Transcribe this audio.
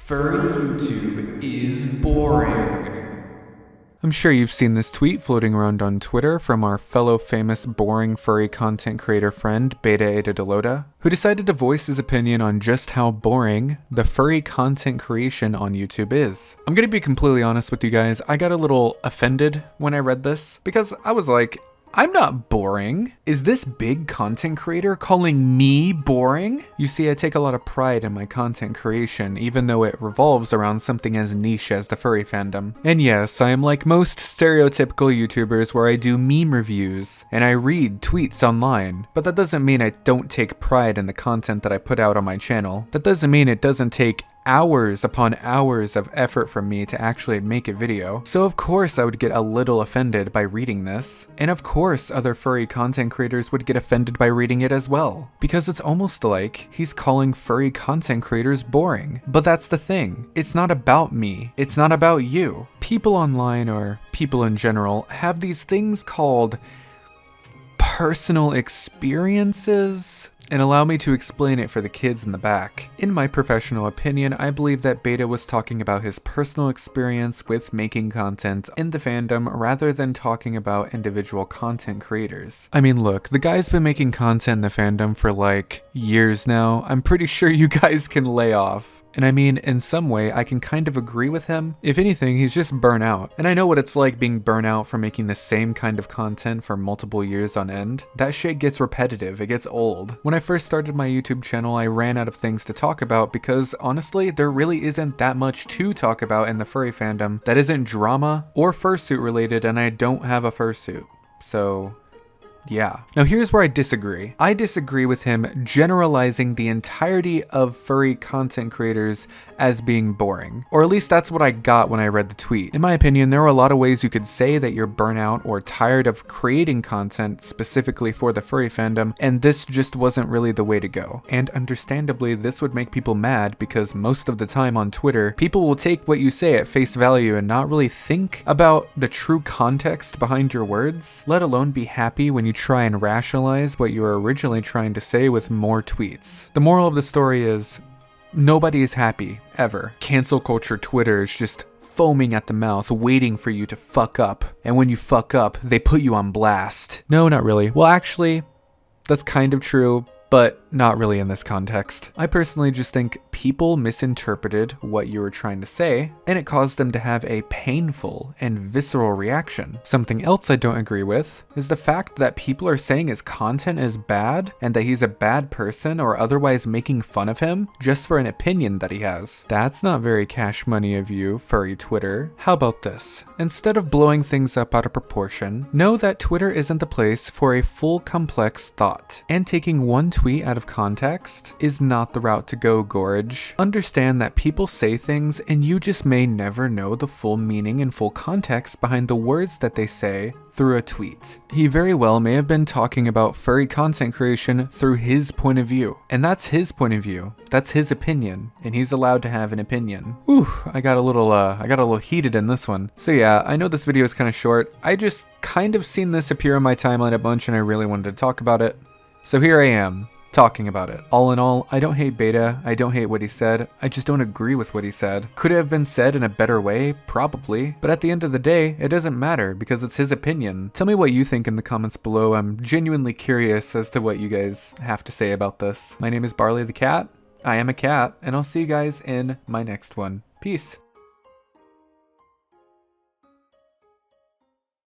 Furry YouTube is boring. I'm sure you've seen this tweet floating around on Twitter from our fellow famous boring furry content creator friend, BetaEtaDelota, who decided to voice his opinion on just how boring the furry content creation on YouTube is. I'm gonna be completely honest with you guys, I got a little offended when I read this, because I was like, I'm not boring. Is this big content creator calling me boring? You see, I take a lot of pride in my content creation, even though it revolves around something as niche as the furry fandom. And yes, I am like most stereotypical YouTubers where I do meme reviews, and I read tweets online. But that doesn't mean I don't take pride in the content that I put out on my channel. That doesn't mean it doesn't take hours upon hours of effort from me to actually make a video. So of course I would get a little offended by reading this. And of course other furry content creators would get offended by reading it as well. Because it's almost like he's calling furry content creators boring. But that's the thing. It's not about me. It's not about you. People online, or people in general, have these things called personal experiences. And allow me to explain it for the kids in the back. In my professional opinion, I believe that Beta was talking about his personal experience with making content in the fandom rather than talking about individual content creators. I mean, look, the guy's been making content in the fandom for like years now. I'm pretty sure you guys can lay off. And I mean, in some way, I can kind of agree with him. If anything, he's just burnt out. And I know what it's like being burnt out from making the same kind of content for multiple years on end. That shit gets repetitive, it gets old. When I first started my YouTube channel, I ran out of things to talk about because honestly, there really isn't that much to talk about in the furry fandom that isn't drama or fursuit related, and I don't have a fursuit. So yeah. Now here's where I disagree. I disagree with him generalizing the entirety of furry content creators as being boring. Or at least that's what I got when I read the tweet. In my opinion, there are a lot of ways you could say that you're burnout or tired of creating content specifically for the furry fandom, and this just wasn't really the way to go. And understandably, this would make people mad because most of the time on Twitter, people will take what you say at face value and not really think about the true context behind your words, let alone be happy when you try and rationalize what you were originally trying to say with more tweets. The moral of the story is, nobody is happy, ever. Cancel culture Twitter is just foaming at the mouth, waiting for you to fuck up. And when you fuck up, they put you on blast. No, not really. Well, actually, that's kind of true, but not really in this context. I personally just think people misinterpreted what you were trying to say, and it caused them to have a painful and visceral reaction. Something else I don't agree with is the fact that people are saying his content is bad and that he's a bad person or otherwise making fun of him just for an opinion that he has. That's not very cash money of you, furry Twitter. How about this? Instead of blowing things up out of proportion, know that Twitter isn't the place for a full complex thought, and taking one tweet out of context is not the route to go, Gorge. Understand that people say things and you just may never know the full meaning and full context behind the words that they say through a tweet. He very well may have been talking about furry content creation through his point of view. And that's his point of view. That's his opinion. And he's allowed to have an opinion. Whew, I got a little heated in this one. So yeah, I know this video is kind of short. I just kind of seen this appear on my timeline a bunch and I really wanted to talk about it. So here I am, talking about it. All in all, I don't hate Beta, I don't hate what he said, I just don't agree with what he said. Could it have been said in a better way? Probably. But at the end of the day, it doesn't matter because it's his opinion. Tell me what you think in the comments below. I'm genuinely curious as to what you guys have to say about this. My name is Barley the Cat, I am a cat, and I'll see you guys in my next one. Peace.